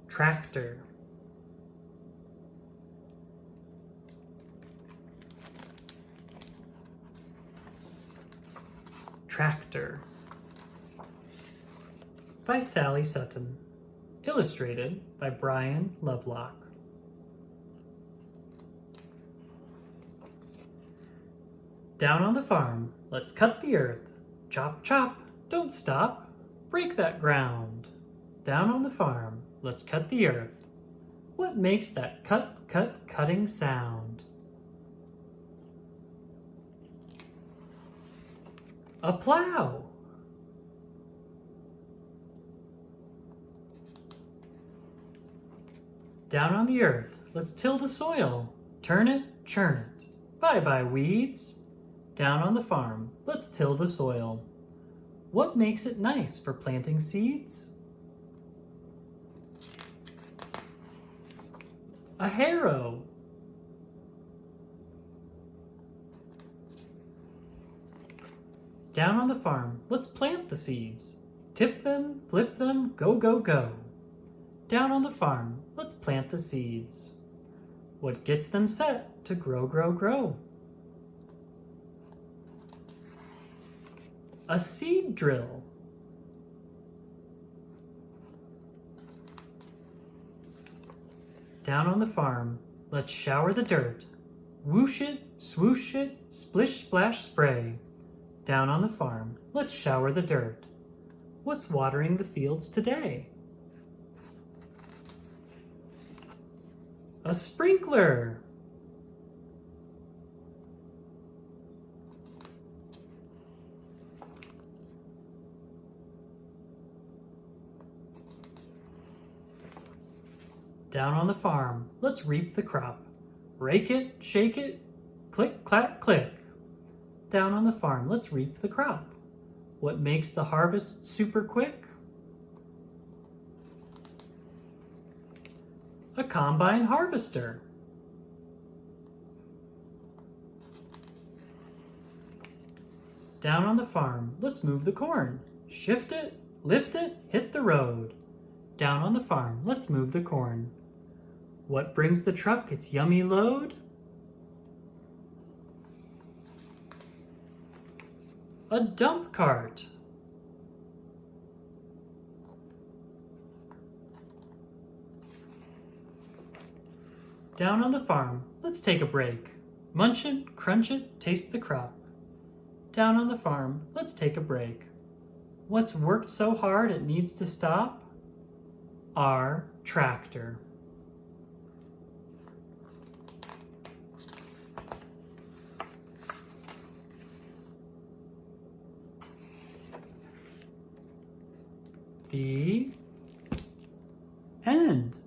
tractor. Tractor. By Sally Sutton. Illustrated by Brian Lovelock. Down on the farm, let's cut the earth. Chop, chop, don't stop. Break that ground. Down on the farm, let's cut the earth. What makes that cutting sound? A plow. Down on the earth, let's till the soil. Turn it, churn it. Bye-bye, weeds. Down on the farm, let's till the soil. What makes it nice for planting seeds? A harrow. Down on the farm, let's plant the seeds. Tip them, flip them, go, go, go. Down on the farm, let's plant the seeds. What gets them set to grow, grow, grow? A seed drill. Down on the farm, let's shower the dirt. Whoosh it, swoosh it, splish, splash, spray. Down on the farm, let's shower the dirt. What's watering the fields today? A sprinkler. Down on the farm, let's reap the crop. Rake it, shake it, click, clack, click. Down on the farm, let's reap the crop. What makes the harvest super quick? A combine harvester. Down on the farm, let's move the corn. Shift it, lift it, hit the road. Down on the farm, let's move the corn. What brings the truck its yummy load? A dump cart. Down on the farm, let's take a break. Munch it, crunch it, taste the crop. Down on the farm, let's take a break. What's worked so hard it needs to stop? Our tractor. The end.